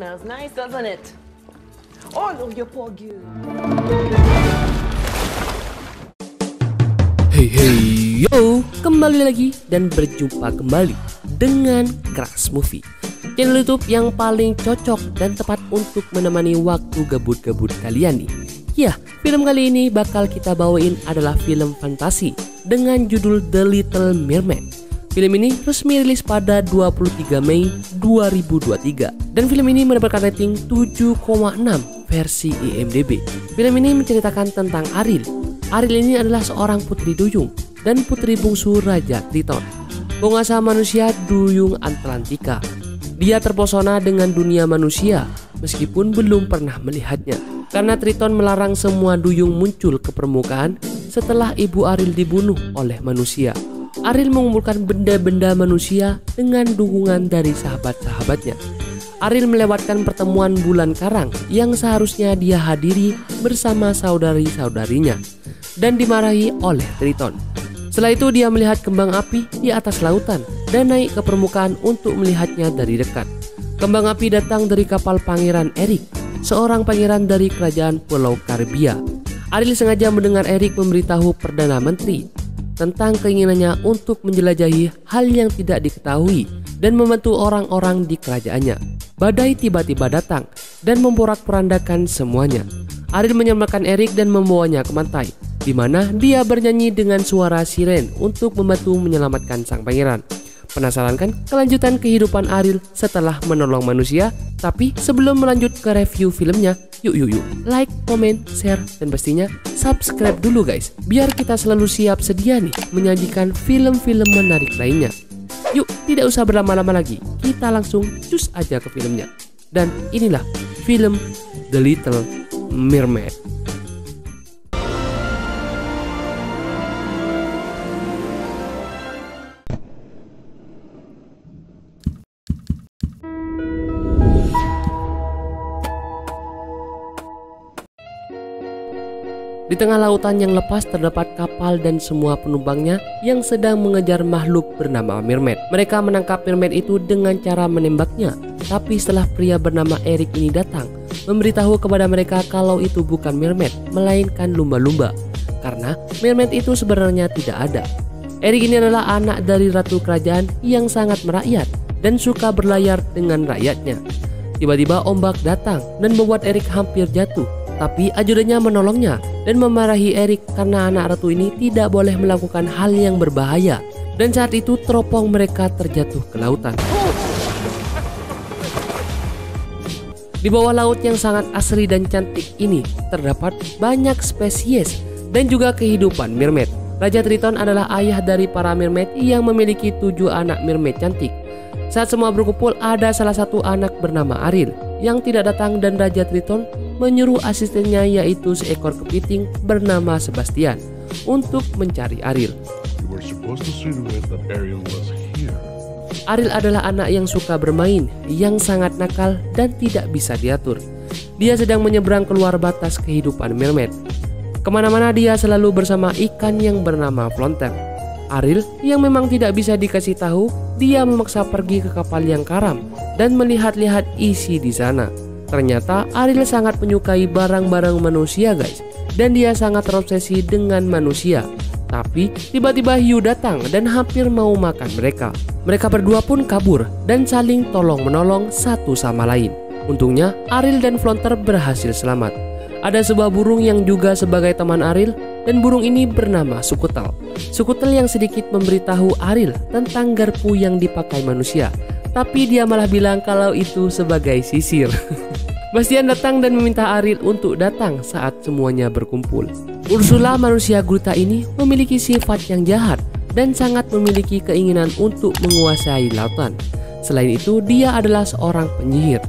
Smells nice, doesn't it? Oh, no, you're poor girl. Hey yo, kembali lagi dan berjumpa kembali dengan Crush Movie, channel YouTube yang paling cocok dan tepat untuk menemani waktu gabut-gabut kalian nih. Ya, film kali ini bakal kita bawain adalah film fantasi dengan judul The Little Mermaid. Film ini resmi rilis pada 23 Mei 2023 dan film ini mendapatkan rating 7,6 versi IMDb. Film ini menceritakan tentang Ariel. Ariel ini adalah seorang putri duyung dan putri bungsu Raja Triton, penguasa manusia duyung Atlantika. Dia terpesona dengan dunia manusia meskipun belum pernah melihatnya, karena Triton melarang semua duyung muncul ke permukaan setelah ibu Ariel dibunuh oleh manusia. Ariel mengumpulkan benda-benda manusia dengan dukungan dari sahabat-sahabatnya. Ariel melewatkan pertemuan bulan karang yang seharusnya dia hadiri bersama saudari-saudarinya dan dimarahi oleh Triton. Setelah itu dia melihat kembang api di atas lautan dan naik ke permukaan untuk melihatnya dari dekat. Kembang api datang dari kapal Pangeran Eric, seorang pangeran dari kerajaan Pulau Karibia. Ariel sengaja mendengar Eric memberitahu Perdana Menteri tentang keinginannya untuk menjelajahi hal yang tidak diketahui dan membantu orang-orang di kerajaannya. Badai tiba-tiba datang dan memporak-porandakan semuanya. Ariel menyelamatkan Eric dan membawanya ke pantai, di mana dia bernyanyi dengan suara siren untuk membantu menyelamatkan sang pangeran. Penasaran kan kelanjutan kehidupan Ariel setelah menolong manusia? Tapi sebelum melanjut ke review filmnya, yuk like, comment, share, dan pastinya subscribe dulu guys, biar kita selalu siap sedia nih menyajikan film-film menarik lainnya. Yuk, tidak usah berlama-lama lagi, kita langsung cus aja ke filmnya. Dan inilah film The Little Mermaid. Di tengah lautan yang lepas terdapat kapal dan semua penumpangnya yang sedang mengejar makhluk bernama Mermaid. Mereka menangkap Mermaid itu dengan cara menembaknya. Tapi setelah pria bernama Eric ini datang, memberitahu kepada mereka kalau itu bukan Mermaid, melainkan lumba-lumba. Karena Mermaid itu sebenarnya tidak ada. Eric ini adalah anak dari ratu kerajaan yang sangat merakyat dan suka berlayar dengan rakyatnya. Tiba-tiba ombak datang dan membuat Eric hampir jatuh. Tapi ajudannya menolongnya dan memarahi Eric karena anak ratu ini tidak boleh melakukan hal yang berbahaya. Dan saat itu teropong mereka terjatuh ke lautan. Di bawah laut yang sangat asri dan cantik ini terdapat banyak spesies dan juga kehidupan mermaid. Raja Triton adalah ayah dari para mermaid yang memiliki 7 anak mermaid cantik. Saat semua berkumpul, ada salah satu anak bernama Ariel yang tidak datang dan Raja Triton menyuruh asistennya, yaitu seekor kepiting bernama Sebastian, untuk mencari Ariel. Ariel adalah anak yang suka bermain, yang sangat nakal dan tidak bisa diatur. Dia sedang menyeberang keluar batas kehidupan mermaid. Kemana-mana dia selalu bersama ikan yang bernama Flonter. Ariel yang memang tidak bisa dikasih tahu, dia memaksa pergi ke kapal yang karam dan melihat-lihat isi di sana. Ternyata Ariel sangat menyukai barang-barang manusia guys, dan dia sangat terobsesi dengan manusia. Tapi tiba-tiba hiu datang dan hampir mau makan mereka. Mereka berdua pun kabur dan saling tolong-menolong satu sama lain. Untungnya Ariel dan Flonter berhasil selamat. Ada sebuah burung yang juga sebagai teman Ariel, dan burung ini bernama Sukutel. Sukutel yang sedikit memberitahu Ariel tentang garpu yang dipakai manusia, tapi dia malah bilang kalau itu sebagai sisir. Bastian datang dan meminta Ariel untuk datang saat semuanya berkumpul. Ursula manusia gurita ini memiliki sifat yang jahat dan sangat memiliki keinginan untuk menguasai lautan. Selain itu, dia adalah seorang penyihir.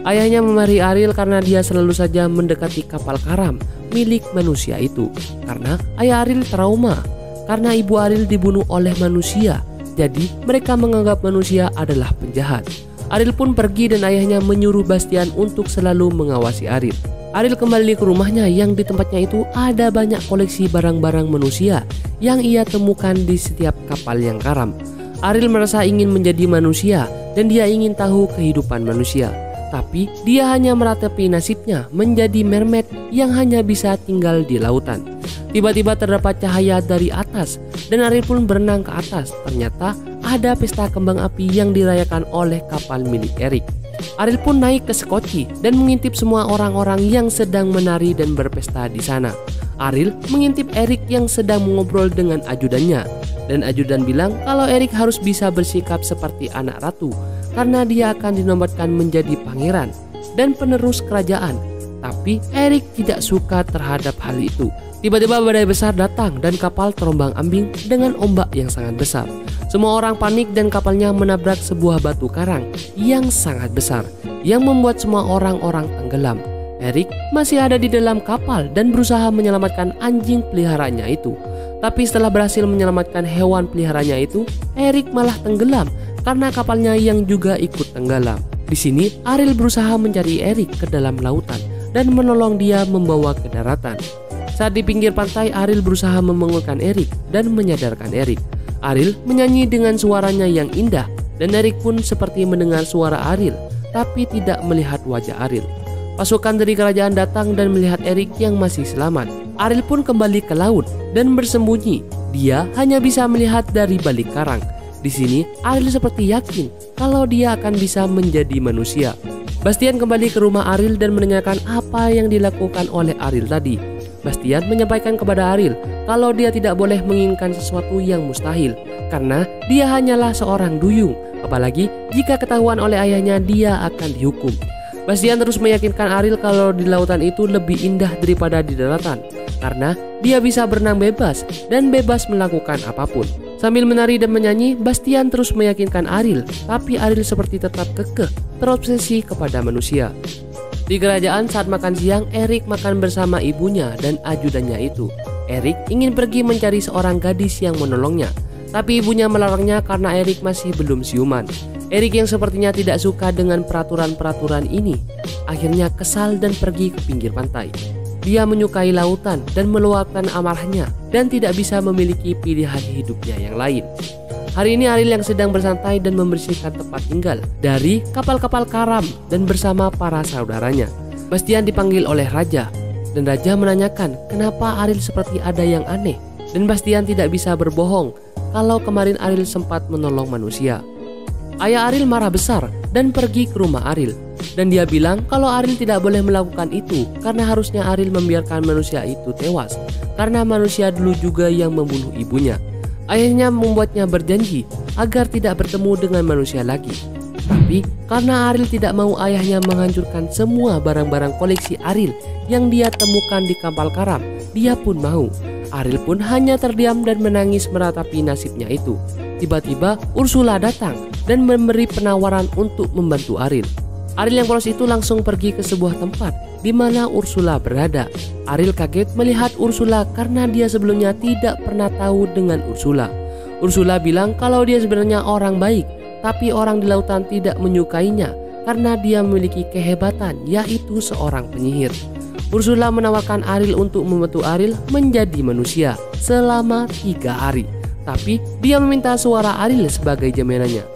Ayahnya memarahi Ariel karena dia selalu saja mendekati kapal karam milik manusia itu. Karena ayah Ariel trauma karena ibu Ariel dibunuh oleh manusia. Jadi mereka menganggap manusia adalah penjahat. Ariel pun pergi dan ayahnya menyuruh Bastian untuk selalu mengawasi Ariel. Ariel kembali ke rumahnya yang di tempatnya itu ada banyak koleksi barang-barang manusia yang ia temukan di setiap kapal yang karam. Ariel merasa ingin menjadi manusia dan dia ingin tahu kehidupan manusia. Tapi dia hanya meratapi nasibnya menjadi mermaid yang hanya bisa tinggal di lautan. Tiba-tiba terdapat cahaya dari atas dan Ariel pun berenang ke atas. Ternyata ada pesta kembang api yang dirayakan oleh kapal milik Eric. Ariel pun naik ke sekoci dan mengintip semua orang-orang yang sedang menari dan berpesta di sana. Ariel mengintip Eric yang sedang mengobrol dengan ajudannya, dan ajudan bilang kalau Eric harus bisa bersikap seperti anak ratu karena dia akan dinobatkan menjadi pangeran dan penerus kerajaan. Tapi Eric tidak suka terhadap hal itu. Tiba-tiba badai besar datang dan kapal terombang-ambing dengan ombak yang sangat besar. Semua orang panik dan kapalnya menabrak sebuah batu karang yang sangat besar yang membuat semua orang-orang tenggelam. Eric masih ada di dalam kapal dan berusaha menyelamatkan anjing peliharanya itu. Tapi setelah berhasil menyelamatkan hewan peliharanya itu, Eric malah tenggelam karena kapalnya yang juga ikut tenggelam. Di sini Ariel berusaha mencari Eric ke dalam lautan dan menolong dia membawa ke daratan. Saat di pinggir pantai, Ariel berusaha membangunkan Eric dan menyadarkan Eric. Ariel menyanyi dengan suaranya yang indah dan Eric pun seperti mendengar suara Ariel tapi tidak melihat wajah Ariel. Pasukan dari kerajaan datang dan melihat Eric yang masih selamat. Ariel pun kembali ke laut dan bersembunyi. Dia hanya bisa melihat dari balik karang. Di sini Ariel seperti yakin kalau dia akan bisa menjadi manusia. Bastian kembali ke rumah Ariel dan menanyakan apa yang dilakukan oleh Ariel tadi. Bastian menyampaikan kepada Ariel kalau dia tidak boleh menginginkan sesuatu yang mustahil karena dia hanyalah seorang duyung. Apalagi jika ketahuan oleh ayahnya, dia akan dihukum. Bastian terus meyakinkan Ariel kalau di lautan itu lebih indah daripada di daratan karena dia bisa berenang bebas dan bebas melakukan apapun. Sambil menari dan menyanyi, Bastian terus meyakinkan Ariel, tapi Ariel seperti tetap kekeh terobsesi kepada manusia. Di kerajaan saat makan siang, Eric makan bersama ibunya dan ajudannya itu. Eric ingin pergi mencari seorang gadis yang menolongnya, tapi ibunya melarangnya karena Eric masih belum siuman. Eric yang sepertinya tidak suka dengan peraturan-peraturan ini akhirnya kesal dan pergi ke pinggir pantai. Dia menyukai lautan dan meluapkan amarahnya dan tidak bisa memiliki pilihan hidupnya yang lain. Hari ini Ariel yang sedang bersantai dan membersihkan tempat tinggal dari kapal-kapal karam dan bersama para saudaranya. Bastian dipanggil oleh raja dan raja menanyakan kenapa Ariel seperti ada yang aneh, dan Bastian tidak bisa berbohong kalau kemarin Ariel sempat menolong manusia. Ayah Ariel marah besar dan pergi ke rumah Ariel, dan dia bilang kalau Ariel tidak boleh melakukan itu karena harusnya Ariel membiarkan manusia itu tewas karena manusia dulu juga yang membunuh ibunya. Ayahnya membuatnya berjanji agar tidak bertemu dengan manusia lagi. Tapi karena Ariel tidak mau ayahnya menghancurkan semua barang-barang koleksi Ariel yang dia temukan di kapal karam, dia pun mau. Ariel pun hanya terdiam dan menangis meratapi nasibnya itu. Tiba-tiba Ursula datang dan memberi penawaran untuk membantu Ariel. Ariel yang polos itu langsung pergi ke sebuah tempat di mana Ursula berada. Ariel kaget melihat Ursula karena dia sebelumnya tidak pernah tahu dengan Ursula. Ursula bilang kalau dia sebenarnya orang baik, tapi orang di lautan tidak menyukainya karena dia memiliki kehebatan, yaitu seorang penyihir. Ursula menawarkan Ariel untuk membantu Ariel menjadi manusia selama 3 hari. Tapi dia meminta suara Ariel sebagai jaminannya.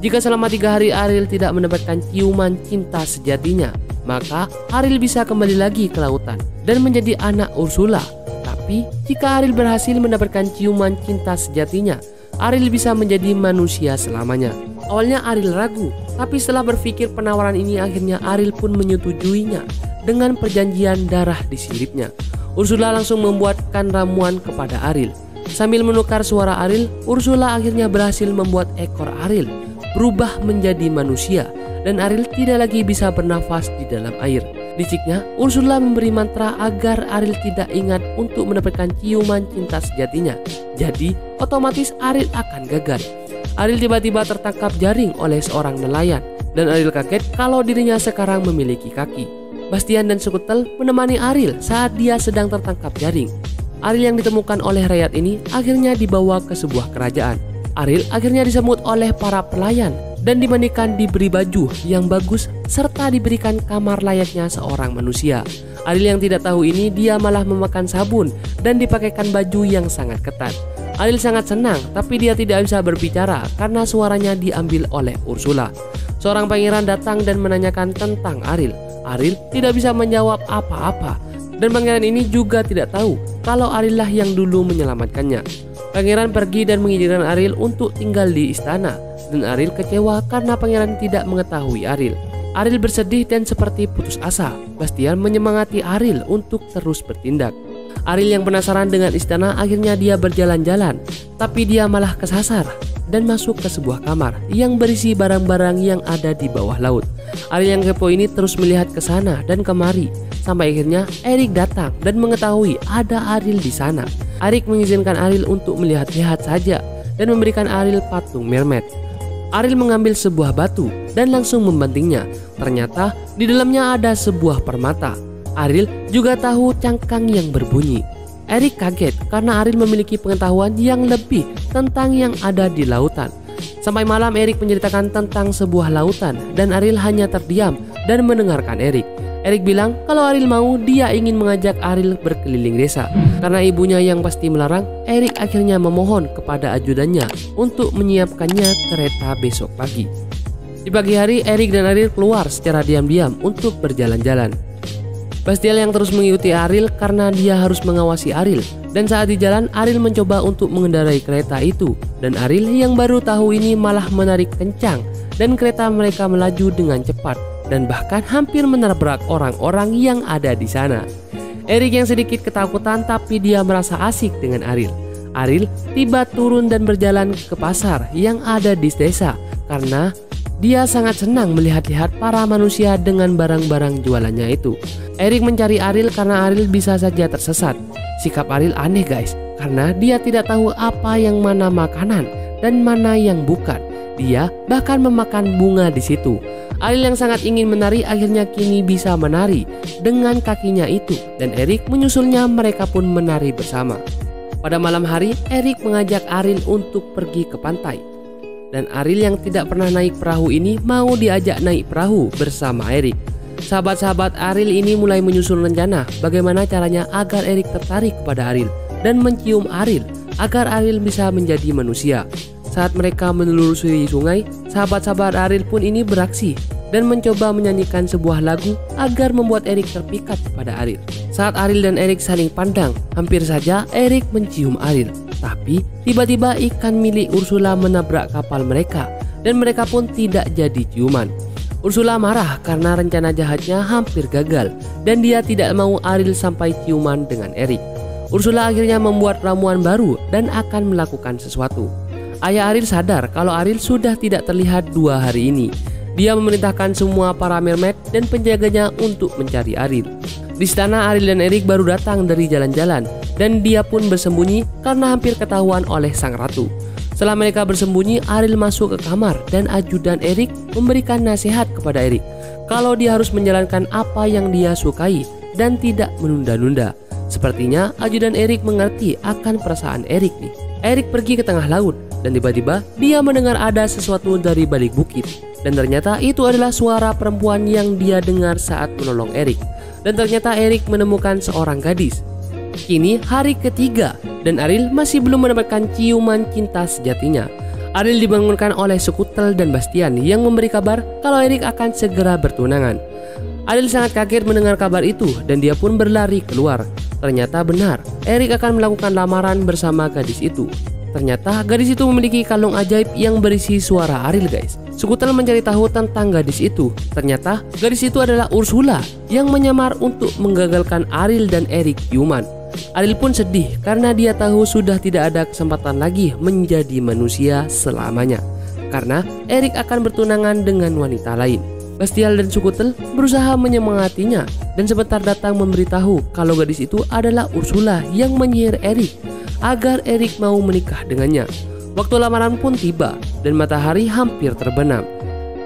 Jika selama 3 hari Ariel tidak mendapatkan ciuman cinta sejatinya, maka Ariel bisa kembali lagi ke lautan dan menjadi anak Ursula. Tapi jika Ariel berhasil mendapatkan ciuman cinta sejatinya, Ariel bisa menjadi manusia selamanya. Awalnya Ariel ragu, tapi setelah berpikir penawaran ini akhirnya Ariel pun menyetujuinya dengan perjanjian darah di siripnya. Ursula langsung membuatkan ramuan kepada Ariel. Sambil menukar suara Ariel, Ursula akhirnya berhasil membuat ekor Ariel berubah menjadi manusia dan Ariel tidak lagi bisa bernafas di dalam air. Liciknya, Ursula memberi mantra agar Ariel tidak ingat untuk mendapatkan ciuman cinta sejatinya. Jadi, otomatis Ariel akan gagal. Ariel tiba-tiba tertangkap jaring oleh seorang nelayan dan Ariel kaget kalau dirinya sekarang memiliki kaki. Bastian dan Skutel menemani Ariel saat dia sedang tertangkap jaring. Ariel yang ditemukan oleh rakyat ini akhirnya dibawa ke sebuah kerajaan. Ariel akhirnya disambut oleh para pelayan dan dimandikan, diberi baju yang bagus serta diberikan kamar layaknya seorang manusia. Ariel yang tidak tahu ini, dia malah memakan sabun dan dipakaikan baju yang sangat ketat. Ariel sangat senang, tapi dia tidak bisa berbicara karena suaranya diambil oleh Ursula. Seorang pangeran datang dan menanyakan tentang Ariel. Ariel tidak bisa menjawab apa-apa, dan pangeran ini juga tidak tahu kalau Ariel lah yang dulu menyelamatkannya. Pangeran pergi dan mengizinkan Ariel untuk tinggal di istana, dan Ariel kecewa karena pangeran tidak mengetahui Ariel. Ariel bersedih dan seperti putus asa. Bastian menyemangati Ariel untuk terus bertindak. Ariel yang penasaran dengan istana akhirnya dia berjalan-jalan, tapi dia malah kesasar dan masuk ke sebuah kamar yang berisi barang-barang yang ada di bawah laut. Ariel yang kepo ini terus melihat ke sana dan kemari, sampai akhirnya Eric datang dan mengetahui ada Ariel di sana. Eric mengizinkan Ariel untuk melihat-lihat saja dan memberikan Ariel patung mermaid. Ariel mengambil sebuah batu dan langsung membantingnya. Ternyata di dalamnya ada sebuah permata. Ariel juga tahu cangkang yang berbunyi. Eric kaget karena Ariel memiliki pengetahuan yang lebih tentang yang ada di lautan. Sampai malam Eric menceritakan tentang sebuah lautan dan Ariel hanya terdiam dan mendengarkan Eric. Eric bilang kalau Ariel mau, dia ingin mengajak Ariel berkeliling desa. Karena ibunya yang pasti melarang, Eric akhirnya memohon kepada ajudannya untuk menyiapkannya kereta besok pagi. Di pagi hari, Eric dan Ariel keluar secara diam-diam untuk berjalan-jalan. Bastian yang terus mengikuti Ariel karena dia harus mengawasi Ariel. Dan saat di jalan, Ariel mencoba untuk mengendarai kereta itu. Dan Ariel yang baru tahu ini malah menarik kencang. Dan kereta mereka melaju dengan cepat. Dan bahkan hampir menabrak orang-orang yang ada di sana. Eric yang sedikit ketakutan tapi dia merasa asik dengan Ariel. Ariel tiba turun dan berjalan ke pasar yang ada di desa. Karena dia sangat senang melihat-lihat para manusia dengan barang-barang jualannya itu. Eric mencari Ariel karena Ariel bisa saja tersesat. Sikap Ariel aneh guys, karena dia tidak tahu apa yang mana makanan dan mana yang bukan. Dia bahkan memakan bunga di situ. Ariel yang sangat ingin menari akhirnya kini bisa menari dengan kakinya itu, dan Eric menyusulnya, mereka pun menari bersama. Pada malam hari, Eric mengajak Ariel untuk pergi ke pantai. Dan Ariel yang tidak pernah naik perahu ini mau diajak naik perahu bersama Eric. Sahabat-sahabat Ariel ini mulai menyusun rencana bagaimana caranya agar Eric tertarik kepada Ariel dan mencium Ariel agar Ariel bisa menjadi manusia. Saat mereka menelusuri sungai, sahabat-sahabat Ariel pun ini beraksi dan mencoba menyanyikan sebuah lagu agar membuat Eric terpikat pada Ariel. Saat Ariel dan Eric saling pandang, hampir saja Eric mencium Ariel. Tapi tiba-tiba ikan milik Ursula menabrak kapal mereka dan mereka pun tidak jadi ciuman. Ursula marah karena rencana jahatnya hampir gagal dan dia tidak mau Ariel sampai ciuman dengan Eric. Ursula akhirnya membuat ramuan baru dan akan melakukan sesuatu. Ayah Ariel sadar kalau Ariel sudah tidak terlihat 2 hari ini. Dia memerintahkan semua para mermaid dan penjaganya untuk mencari Ariel. Di istana, Ariel dan Eric baru datang dari jalan-jalan dan dia pun bersembunyi karena hampir ketahuan oleh sang ratu. Setelah mereka bersembunyi, Ariel masuk ke kamar dan ajudan Eric memberikan nasihat kepada Eric kalau dia harus menjalankan apa yang dia sukai dan tidak menunda-nunda. Sepertinya ajudan Eric mengerti akan perasaan Eric nih. Eric pergi ke tengah laut dan tiba-tiba dia mendengar ada sesuatu dari balik bukit. Dan ternyata itu adalah suara perempuan yang dia dengar saat menolong Eric. Dan ternyata Eric menemukan seorang gadis. Kini hari ketiga dan Ariel masih belum mendapatkan ciuman cinta sejatinya. Ariel dibangunkan oleh Sekutel dan Bastian yang memberi kabar kalau Eric akan segera bertunangan. Ariel sangat kaget mendengar kabar itu dan dia pun berlari keluar. Ternyata benar, Eric akan melakukan lamaran bersama gadis itu. Ternyata gadis itu memiliki kalung ajaib yang berisi suara Ariel guys. Sekutel mencari tahu tentang gadis itu. Ternyata gadis itu adalah Ursula yang menyamar untuk menggagalkan Ariel dan Eric ciuman. Ariel pun sedih karena dia tahu sudah tidak ada kesempatan lagi menjadi manusia selamanya, karena Eric akan bertunangan dengan wanita lain. Bastian dan Sekutel berusaha menyemangatinya dan sebentar datang memberitahu kalau gadis itu adalah Ursula yang menyihir Eric agar Eric mau menikah dengannya. Waktu lamaran pun tiba dan matahari hampir terbenam.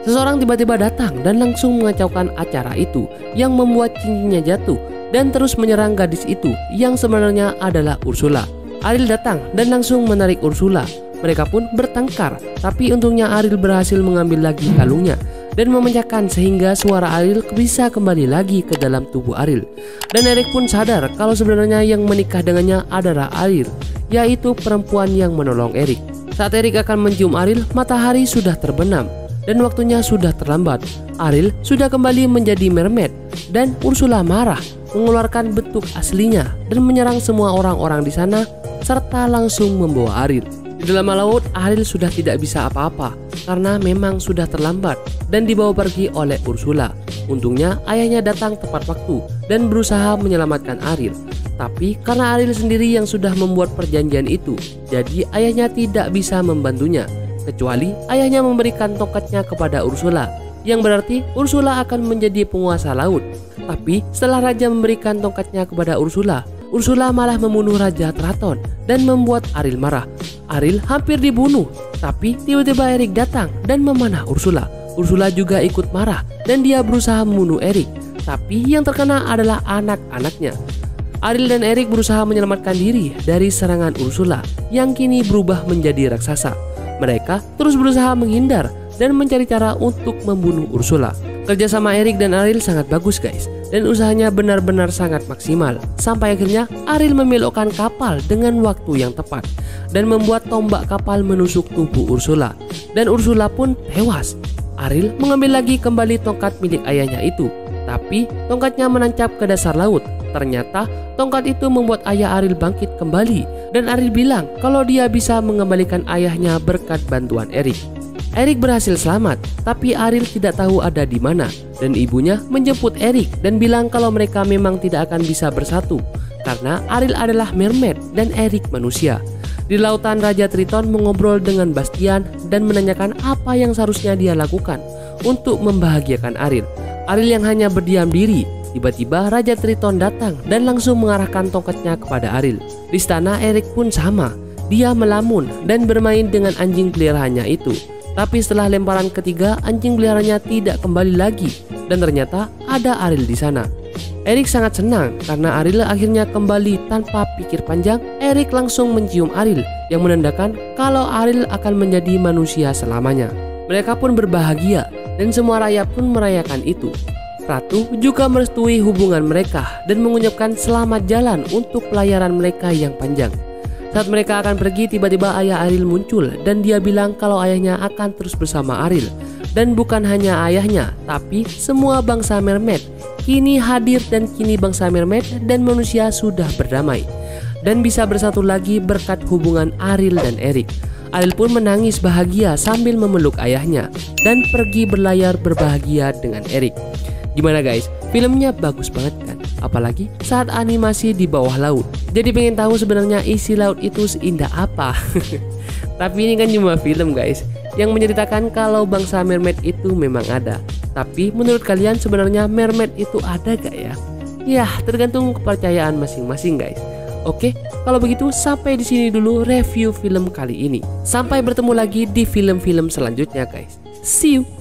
Seseorang tiba-tiba datang dan langsung mengacaukan acara itu yang membuat cincinnya jatuh dan terus menyerang gadis itu yang sebenarnya adalah Ursula. Ariel datang dan langsung menarik Ursula. Mereka pun bertengkar, tapi untungnya Ariel berhasil mengambil lagi kalungnya dan memecahkan sehingga suara Ariel bisa kembali lagi ke dalam tubuh Ariel. Dan Eric pun sadar kalau sebenarnya yang menikah dengannya adalah Ariel yaitu perempuan yang menolong Eric. Saat Eric akan mencium Ariel, matahari sudah terbenam dan waktunya sudah terlambat. Ariel sudah kembali menjadi mermaid dan Ursula marah, mengeluarkan bentuk aslinya dan menyerang semua orang-orang di sana serta langsung membawa Ariel. Di dalam laut, Ariel sudah tidak bisa apa-apa karena memang sudah terlambat dan dibawa pergi oleh Ursula. Untungnya ayahnya datang tepat waktu dan berusaha menyelamatkan Ariel. Tapi karena Ariel sendiri yang sudah membuat perjanjian itu, jadi ayahnya tidak bisa membantunya. Kecuali ayahnya memberikan tongkatnya kepada Ursula, yang berarti Ursula akan menjadi penguasa laut. Tapi setelah raja memberikan tongkatnya kepada Ursula, Ursula malah membunuh Raja Traton dan membuat Ariel marah. Ariel hampir dibunuh, tapi tiba-tiba Eric datang dan memanah Ursula. Ursula juga ikut marah dan dia berusaha membunuh Eric, tapi yang terkena adalah anak-anaknya. Ariel dan Eric berusaha menyelamatkan diri dari serangan Ursula yang kini berubah menjadi raksasa. Mereka terus berusaha menghindar dan mencari cara untuk membunuh Ursula. Kerjasama Eric dan Ariel sangat bagus guys, dan usahanya benar-benar sangat maksimal. Sampai akhirnya Ariel membelokkan kapal dengan waktu yang tepat dan membuat tombak kapal menusuk tubuh Ursula, dan Ursula pun tewas. Ariel mengambil lagi kembali tongkat milik ayahnya itu, tapi tongkatnya menancap ke dasar laut. Ternyata tongkat itu membuat ayah Ariel bangkit kembali, dan Ariel bilang kalau dia bisa mengembalikan ayahnya berkat bantuan Eric. Eric berhasil selamat, tapi Ariel tidak tahu ada di mana, dan ibunya menjemput Eric dan bilang kalau mereka memang tidak akan bisa bersatu karena Ariel adalah mermaid dan Eric manusia. Di lautan, Raja Triton mengobrol dengan Bastian dan menanyakan apa yang seharusnya dia lakukan untuk membahagiakan Ariel. Ariel yang hanya berdiam diri. Tiba-tiba Raja Triton datang dan langsung mengarahkan tongkatnya kepada Ariel. Di istana, Eric pun sama. Dia melamun dan bermain dengan anjing peliharaannya itu. Tapi setelah lemparan ketiga, anjing peliharaannya tidak kembali lagi dan ternyata ada Ariel di sana. Eric sangat senang karena Ariel akhirnya kembali tanpa pikir panjang. Eric langsung mencium Ariel yang menandakan kalau Ariel akan menjadi manusia selamanya. Mereka pun berbahagia dan semua rakyat pun merayakan itu. Ratu juga merestui hubungan mereka dan mengucapkan selamat jalan untuk pelayaran mereka yang panjang. Saat mereka akan pergi, tiba-tiba ayah Ariel muncul dan dia bilang kalau ayahnya akan terus bersama Ariel. Dan bukan hanya ayahnya, tapi semua bangsa mermaid kini hadir, dan kini bangsa mermaid dan manusia sudah berdamai dan bisa bersatu lagi berkat hubungan Ariel dan Eric. Ariel pun menangis bahagia sambil memeluk ayahnya dan pergi berlayar berbahagia dengan Eric. Gimana guys? Filmnya bagus banget kan? Apalagi saat animasi di bawah laut. Jadi pengen tahu sebenarnya isi laut itu seindah apa? Tapi ini kan cuma film guys, yang menceritakan kalau bangsa mermaid itu memang ada. Tapi menurut kalian sebenarnya mermaid itu ada gak ya? Ya tergantung kepercayaan masing-masing guys. Oke, kalau begitu sampai di sini dulu review film kali ini. Sampai bertemu lagi di film-film selanjutnya guys. See you.